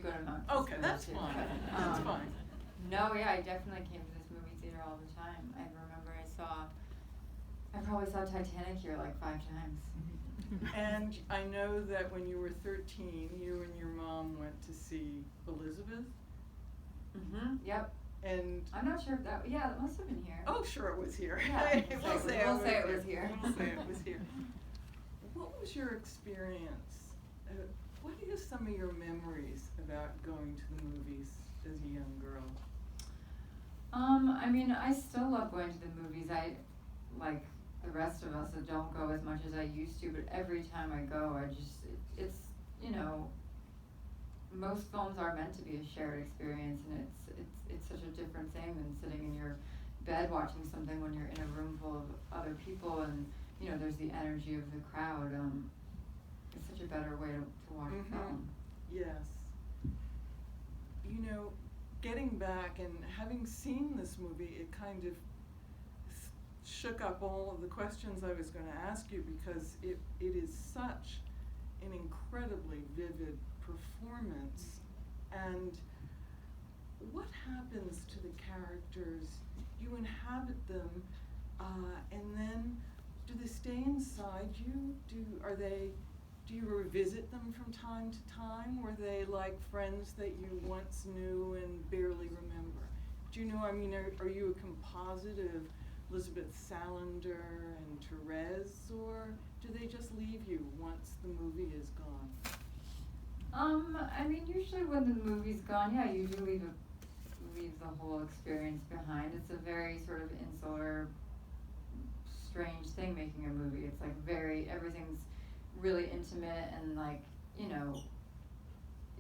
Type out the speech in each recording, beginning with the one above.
good amount. Okay, that's fine. That's fine. No, yeah, I definitely came to this movie theater all the time. I remember I probably saw Titanic here like 5 times. And I know that when you were 13, you and your mom went to see Elizabeth. Yep. And I'm not sure if that, yeah, it must have been here. oh, sure, it was here. Yeah, we'll say it was here. We'll say it was here. What was your experience? What are some of your memories about going to the movies as a young girl? I mean, I still love going to the movies. I, like the rest of us, I don't go as much as I used to, but every time I go, it's, you know, most films are meant to be a shared experience, and it's such a different thing than sitting in your bed watching something when you're in a room full of other people and, you know, there's the energy of the crowd. It's such a better way to watch a film. Yes. You know, getting back and having seen this movie, it kind of shook up all of the questions I was going to ask you, because it is such an incredibly vivid performance. And what happens to the characters? You inhabit them, and then do they stay inside you? Do you revisit them from time to time? Were they like friends that you once knew and barely remember? Do you know, I mean, are you a composite of Elizabeth Salander and Therese, or do they just leave you once the movie is gone? I mean, usually when the movie's gone, yeah, you usually leave the whole experience behind. It's a very sort of insular, strange thing making a movie. It's like everything's really intimate, and like, you know,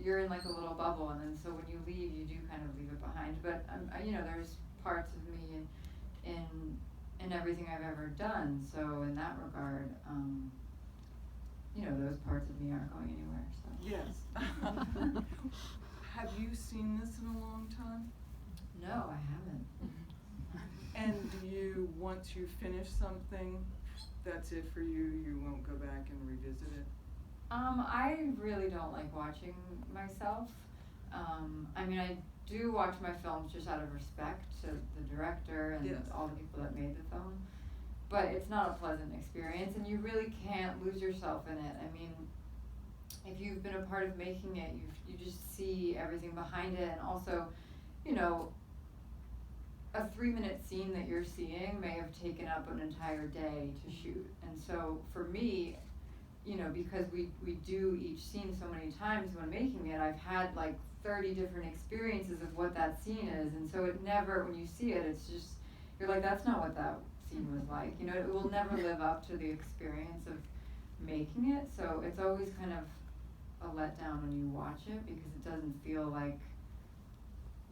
you're in like a little bubble, and then so when you leave, you do kind of leave it behind. But you know, there's parts of me in everything I've ever done. So in that regard, you know, those parts of me aren't going anywhere. So yes. Have you seen this in a long time? No, I haven't. And do you, once you finish something, that's it for you? You won't go back and revisit it? I really don't like watching myself. I mean, I do watch my films just out of respect to the director and all the people that made the film, but it's not a pleasant experience, and you really can't lose yourself in it. I mean, if you've been a part of making it, you just see everything behind it, and also, you know, a 3-minute scene that you're seeing may have taken up an entire day to shoot. And so for me, you know, because we do each scene so many times when making it, I've had like 30 different experiences of what that scene is, and so it never, when you see it, it's just, you're like, that's not what that scene was like. You know, it will never live up to the experience of making it, so it's always kind of a letdown when you watch it, because it doesn't feel like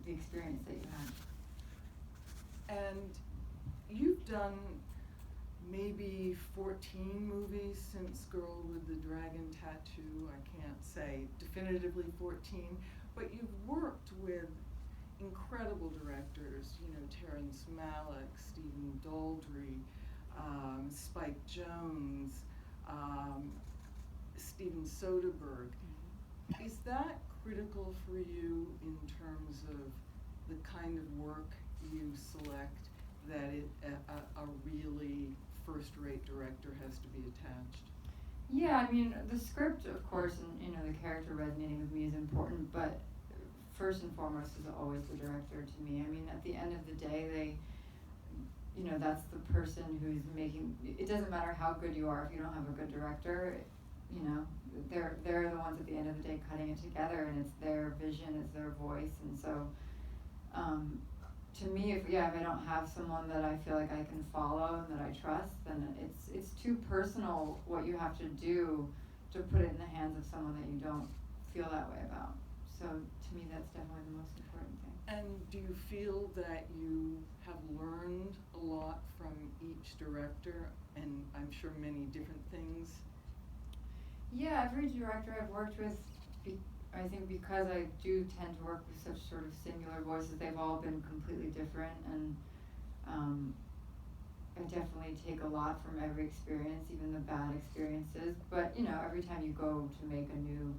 the experience that you had. And you've done maybe 14 movies since Girl with the Dragon Tattoo. I can't say definitively 14, but you've worked with incredible directors, you know, Terrence Malick, Stephen Daldry, Spike Jonze, Steven Soderbergh. Is that critical for you in terms of the kind of work you select, that a really first-rate director has to be attached? Yeah, I mean, the script, of course, and, you know, the character resonating with me is important, but first and foremost is always the director to me. I mean, at the end of the day, you know, that's the person who's making, it doesn't matter how good you are if you don't have a good director, you know, they're the ones at the end of the day cutting it together, and it's their vision, it's their voice, and so, to me, if I don't have someone that I feel like I can follow and that I trust, then it's too personal what you have to do to put it in the hands of someone that you don't feel that way about. So to me, that's definitely the most important thing. And do you feel that you have learned a lot from each director, and I'm sure many different things? Yeah, every director I've worked with, I think because I do tend to work with such sort of singular voices, they've all been completely different, and I definitely take a lot from every experience, even the bad experiences. But, you know, every time you go to make a new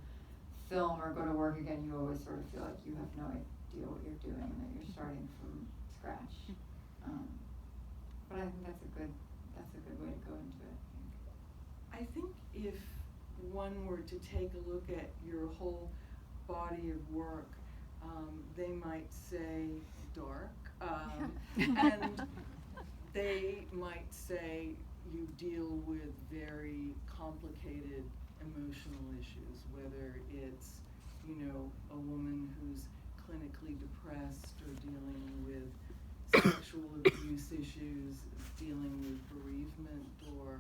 film or go to work again, you always sort of feel like you have no idea what you're doing, that you're starting from scratch. But I think that's a good way to go into it. I think if one were to take a look at your whole body of work, they might say dark, and they might say you deal with very complicated emotional issues, whether it's, a woman who's clinically depressed or dealing with sexual abuse issues, dealing with bereavement, or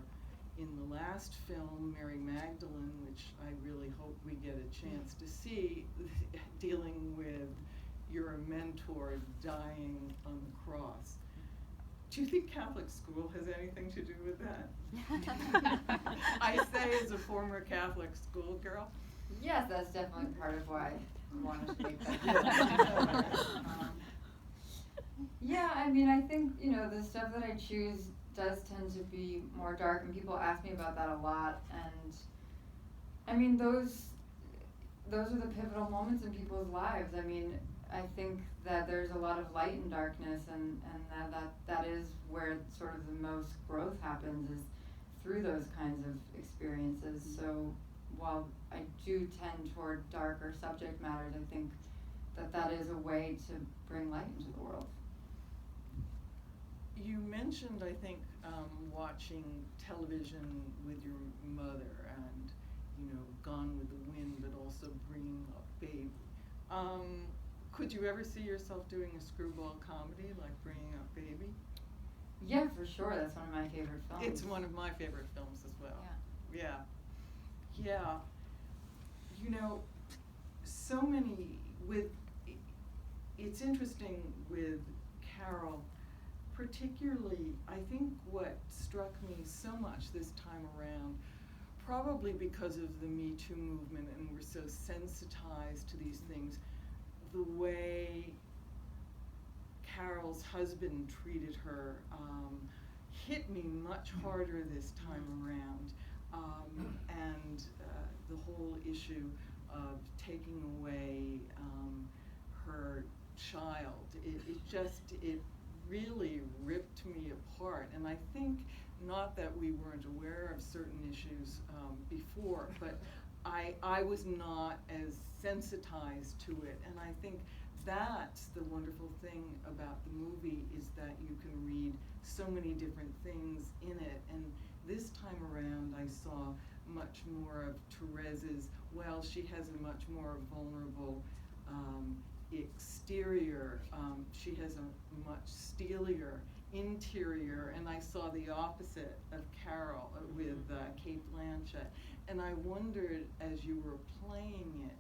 in the last film, Mary Magdalene, which I really hope we get a chance to see, dealing with your mentor dying on the cross. Do you think Catholic school has anything to do with that? I say as a former Catholic schoolgirl. Yes, that's definitely part of why I wanted to make that. Yeah, I mean, I think, the stuff that I choose does tend to be more dark, and people ask me about that a lot, and I mean, those are the pivotal moments in people's lives. I mean, I think that there's a lot of light and darkness, and that is where sort of the most growth happens, is through those kinds of experiences. So while I do tend toward darker subject matters, I think that is a way to bring light into the world. You mentioned, I think, watching television with your mother and, Gone with the Wind, but also bringing up Baby. Could you ever see yourself doing a screwball comedy like Bringing Up Baby? Yeah, for sure. That's one of my favorite films. It's one of my favorite films as well. Yeah. So many it's interesting with Carol, particularly, I think what struck me so much this time around, probably because of the Me Too movement, and we're so sensitized to these things, the way Carol's husband treated her hit me much harder this time around, and the whole issue of taking away her child, it really ripped me apart. And I think, not that we weren't aware of certain issues before, but I was not as sensitized to it. And I think that's the wonderful thing about the movie, is that you can read so many different things in it. And this time around I saw much more of Therese's, she has a much more vulnerable exterior. She has a much steelier interior, and I saw the opposite of Carol with Cate Blanchett. And I wondered, as you were playing it,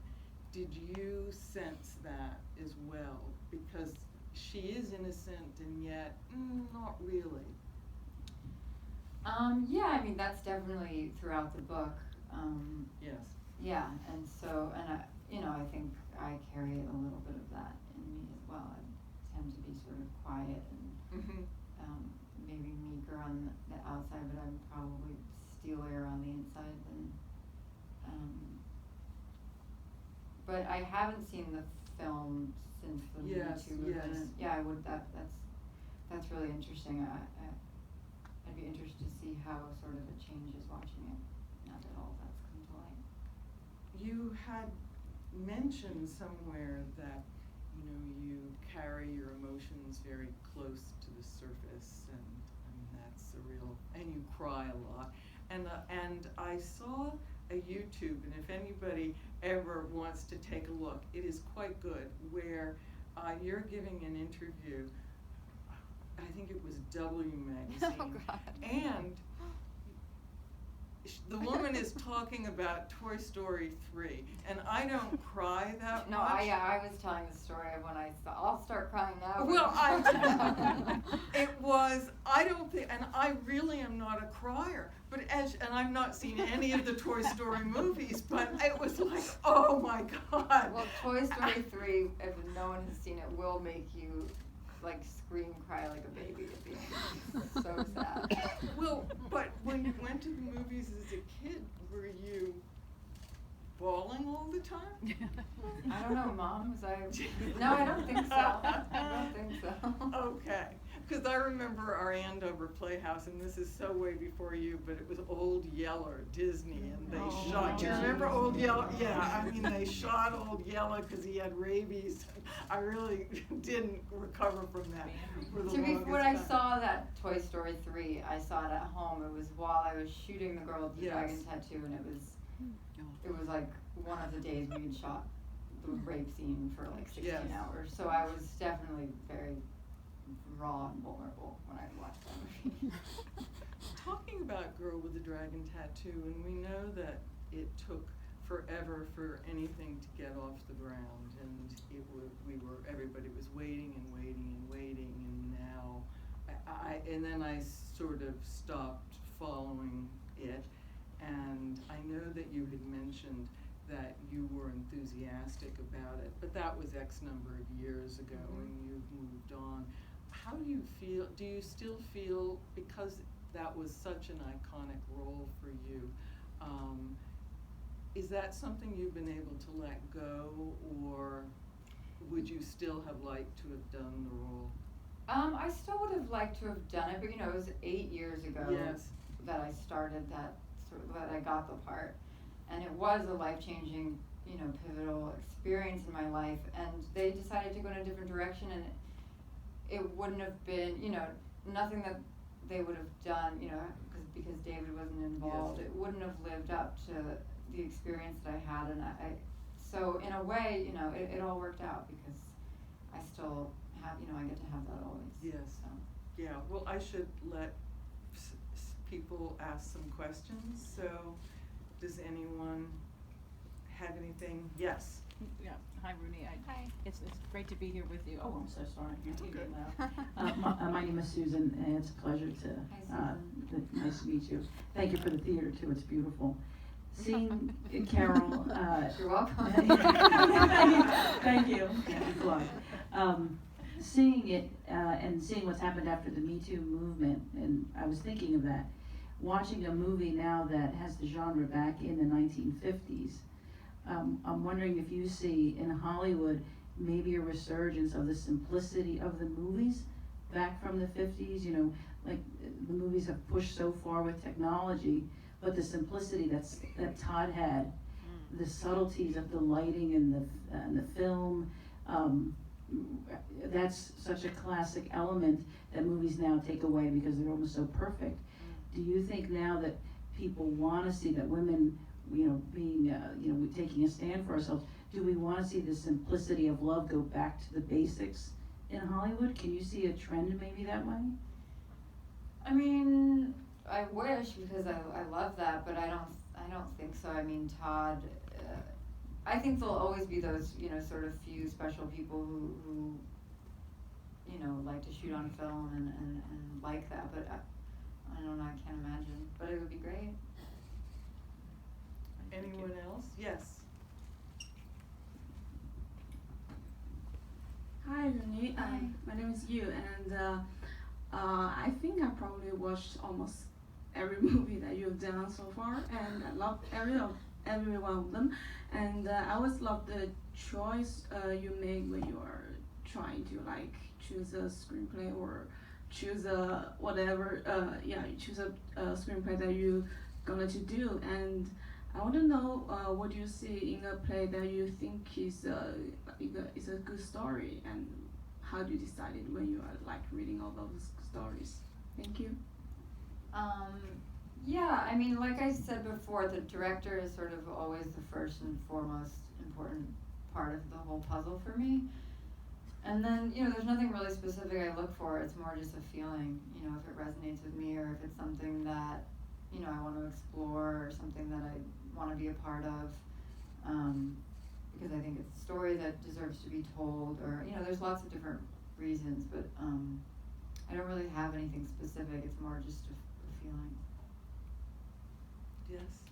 did you sense that as well? Because she is innocent and yet not really. Yeah, I mean, that's definitely throughout the book. Yes. Yeah, and so, I think I carry a little bit of that in me as well. I tend to be sort of quiet and maybe meeker on the outside, but I'm probably steelier on the inside than. But I haven't seen the film since the Me Too movement. Yeah, I would. That's really interesting. I'd be interested to see how sort of it changes watching it now that all that's come to light. You had mentioned somewhere that you carry your emotions very close to the surface, and I mean that's and you cry a lot. And I saw a YouTube, and if anybody ever wants to take a look, it is quite good, where you're giving an interview. I think it was W magazine. Oh, God. And the woman is talking about Toy Story 3, and I don't cry that much. I was telling the story of when I'll start crying now. Well, I don't think, and I really am not a crier, but and I've not seen any of the Toy Story movies, but it was like, oh my God. Well, Toy Story 3, if no one has seen it, will make you scream, cry like a baby at the end. It's so sad. Well, but when you went to the movies as a kid, were you bawling all the time? I don't know, Mom, no, I don't think so. I don't think so. Okay, because I remember our Andover Playhouse, and this is so way before you, but it was Old Yeller, Disney, and they shot, do you remember Old Yeller? Yeah, I mean, they shot Old Yeller because he had rabies. I really didn't recover from that for the longest When I time. saw that Toy Story 3, I saw it at home. It was while I was shooting the girl with the dragon tattoo, and it was like one of the days we had shot the rape scene for like 16 hours. So I was definitely very raw and vulnerable when I watched that movie. Talking about Girl with the Dragon Tattoo, and we know that it took forever for anything to get off the ground, and everybody was waiting and waiting and waiting, and now and then I sort of stopped following it, and I know that you had mentioned that you were enthusiastic about it, but that was X number of years ago, and you've moved on. How do you feel? Do you still feel, because that was such an iconic role for you, is that something you've been able to let go, or would you still have liked to have done the role? I still would have liked to have done it, but it was 8 years ago that I started that that I got the part, and it was a life-changing, pivotal experience in my life. And they decided to go in a different direction, and it wouldn't have been, nothing that they would have done, because David wasn't involved. It wouldn't have lived up to the experience that I had, and so in a way, it all worked out because I still have, I get to have that always. Yes. So. Yeah. Well, I should let people ask some questions. So, does anyone have anything? Yes. Yeah. Hi, Rooney. Hi. It's great to be here with you. Oh, I'm so sorry. It's You're okay. loud. My name is Susan, and it's a pleasure to, Hi, nice to meet you. Thank you for the theater too, it's beautiful. Seeing Carol, You're welcome. Thank you. Good luck. Seeing it, and seeing what's happened after the Me Too movement, and I was thinking of that, watching a movie now that has the genre back in the 1950s, I'm wondering if you see in Hollywood maybe a resurgence of the simplicity of the movies back from the 50s, like the movies have pushed so far with technology, but the simplicity that Todd had, the subtleties of the lighting and the film, that's such a classic element that movies now take away because they're almost so perfect. Do you think now that people want to see that women, being, taking a stand for ourselves, do we want to see the simplicity of love go back to the basics in Hollywood? Can you see a trend maybe that way? I mean, I wish, because I love that, but I don't think so. I mean, Todd, I think there'll always be those, sort of few special people who like to shoot on film and like that, but I don't know, I can't imagine, but it would be great. Anyone else? Yes. Hi, Rooney. My name is Yu, and I think I probably watched almost every movie that you've done so far, and I love every one of them. And I always love the choice you make when you are trying to choose a screenplay or choose a whatever. You choose a screenplay that you gonna to do. And I want to know what you see in a play that you think is a good story, and how do you decide it when you are reading all those stories? Thank you. Yeah, I mean, like I said before, the director is sort of always the first and foremost important part of the whole puzzle for me. And then, there's nothing really specific I look for. It's more just a feeling, if it resonates with me, or if it's something that, I want to explore, or something that I want to be a part of, because I think it's a story that deserves to be told, or, there's lots of different reasons, but I don't really have anything specific. It's more just a feeling. Yes.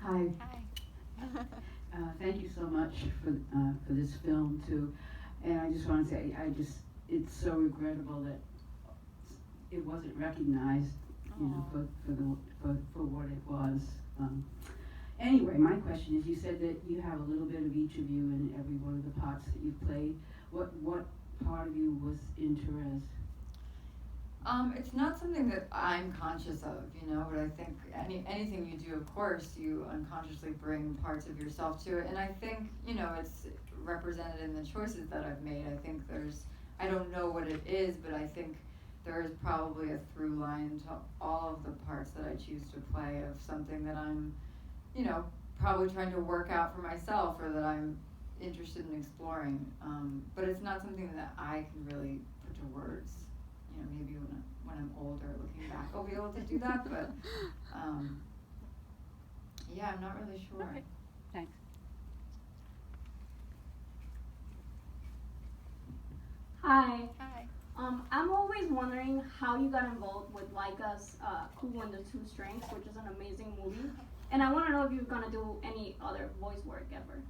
Hi. Hi. Thank you so much for this film too, and I just want to say it's so regrettable that it wasn't recognized, for the for what it was. Anyway, my question is, you said that you have a little bit of each of you in every one of the parts that you've played. What part of you was into Therese? It's not something that I'm conscious of, you know, but I think anything you do, of course, you unconsciously bring parts of yourself to it. And I think, you know, it's represented in the choices that I've made. I think I don't know what it is, but I think there is probably a through line to all of the parts that I choose to play of something that I'm, you know, probably trying to work out for myself or that I'm interested in exploring. But it's not something that I can really put to words. You know, maybe when I'm older, looking back, I'll be able to do that. But yeah, I'm not really sure. Okay. Thanks. Hi. Hi. I'm always wondering how you got involved with Laika's Cool and the Two Strings, which is an amazing movie. And I want to know if you're going to do any other voice work ever.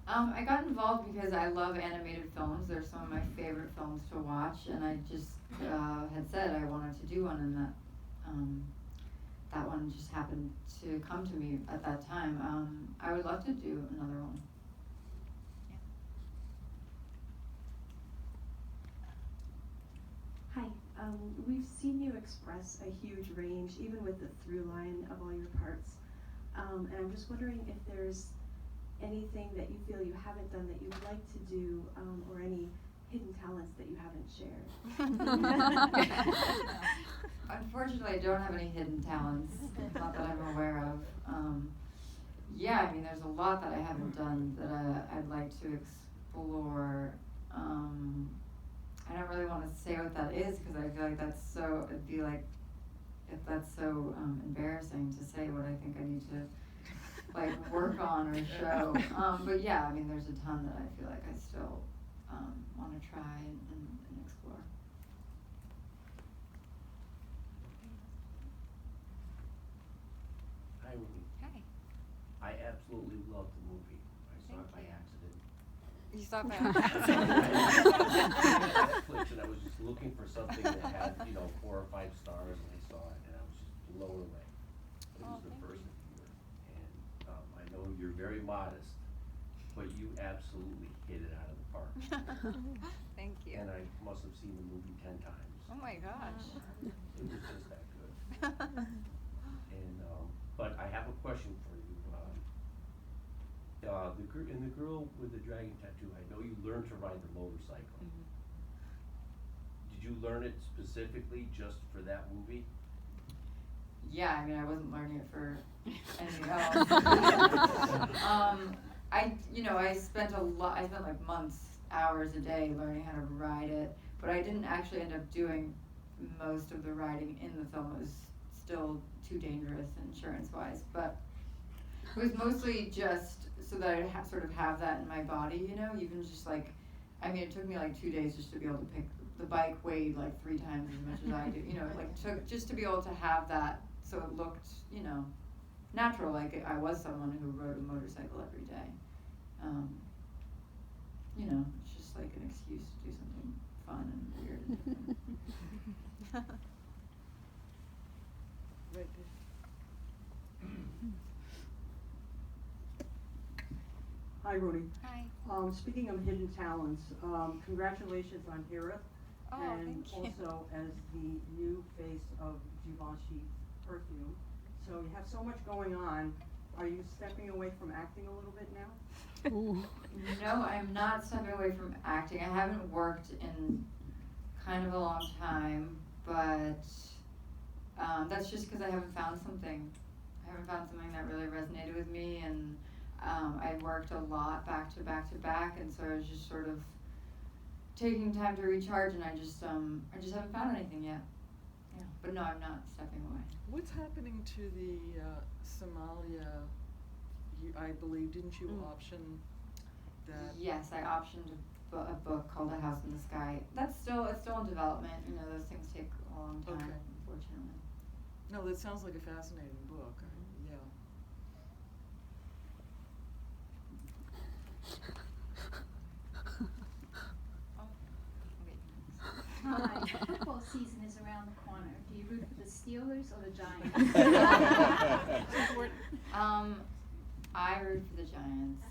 I got involved because I love animated films. They're some of my favorite films to watch, and I just had said I wanted to do one, and that one just happened to come to me at that time. I would love to do another one. Hi, we've seen you express a huge range, even with the through line of all your parts. And I'm just wondering if there's anything that you feel you haven't done that you'd like to do, or any hidden talents that you haven't shared. Unfortunately, I don't have any hidden talents, not that I'm aware of. Yeah, I mean, there's a lot that I haven't done that I'd like to explore. I don't really want to say what that is because I feel like it'd be like, if that's so embarrassing to say what I think I need to like work on or show. But yeah, I mean, there's a ton that I feel like I still want to try and explore. Hi, Rooney. Hi. I absolutely loved the movie. I saw it by accident. You saw I had Netflix and I was just looking for something that had, 4 or 5 stars, and I saw it and I was just blown away. It was the first viewer, and I know you're very modest, but you absolutely hit it out of the park. Thank you. And I must have seen the movie 10 times. Oh my gosh. It was just that good. And but I have a question for you. In the girl with the dragon tattoo, I know you learned to ride the motorcycle. Mm-hmm. Did you learn it specifically just for that movie? Yeah, I mean, I wasn't learning it for anything else. I spent like months, hours a day learning how to ride it, but I didn't actually end up doing most of the riding in the film. It was still too dangerous insurance-wise, but it was mostly just so that I'd sort of have that in my body, even just like, I mean, it took me like 2 days just to be able to pick, the bike weighed like 3 times as much as I do, took just to be able to have that so it looked, natural, like I was someone who rode a motorcycle every day. It's just like an excuse to do something fun and weird and different. Right there. Hi, Rooney. Hi. Speaking of hidden talents, congratulations on Hira, Oh, and thank you. also as the new face of Givenchy perfume. So you have so much going on. Are you stepping away from acting a little bit now? No, I'm not stepping away from acting. I haven't worked in kind of a long time, but that's just because I haven't found something. I haven't found something that really resonated with me, and I worked a lot back to back to back, and so I was just sort of taking time to recharge, and I just haven't found anything yet. Yeah, but no, I'm not stepping away. What's happening to the Somalia? I believe, didn't you option that? Yes, I optioned a book called A House in the Sky. It's still in development. Those things take a long time, Okay. unfortunately. No, that sounds like a fascinating book. Yeah. Hi, football season is around the corner. Do you root for the Steelers or the Giants? I root for the Giants.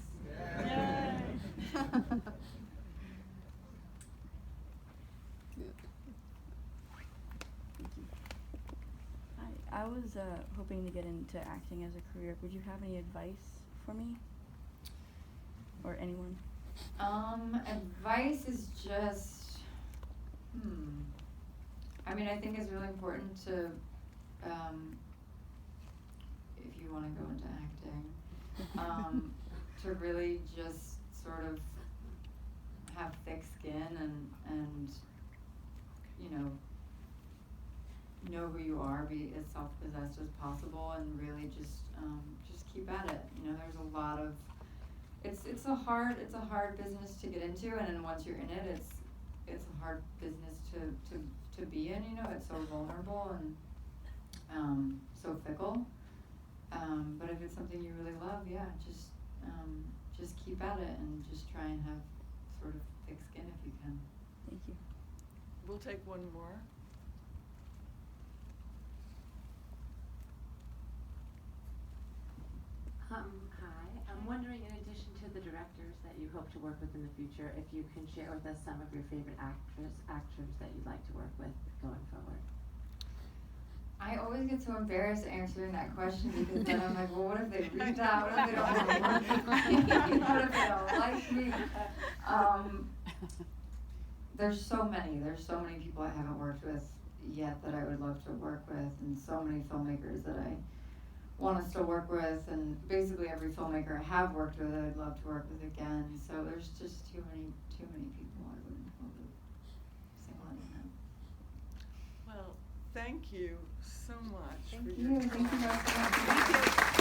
Hi, I was hoping to get into acting as a career. Would you have any advice for me? Or anyone? Advice is just, I mean, I think it's really important to, if you wanna go into acting, to really just sort of have thick skin and, you know who you are, be as self-possessed as possible, and really just keep at it. You know, there's a lot of, it's a hard business to get into, and then once you're in it, it's a hard business to be in. You know, it's so vulnerable and so fickle. But if it's something you really love, yeah, just keep at it and just try and have sort of thick skin if you can. Thank you. We'll take one more. Hi. I'm wondering, in addition to the directors that you hope to work with in the future, if you can share with us some of your favorite actors that you'd like to work with going forward. I always get so embarrassed answering that question because then I'm like, well, what if they reach out? What if they don't want to work with me? What if they don't like me? There's so many people I haven't worked with yet that I would love to work with, and so many filmmakers that I want to still work with, and basically every filmmaker I have worked with I'd love to work with again. So there's just too many people I wouldn't be able to single out. Well, thank you so much. Thank you. Thank you guys so much. Thank you.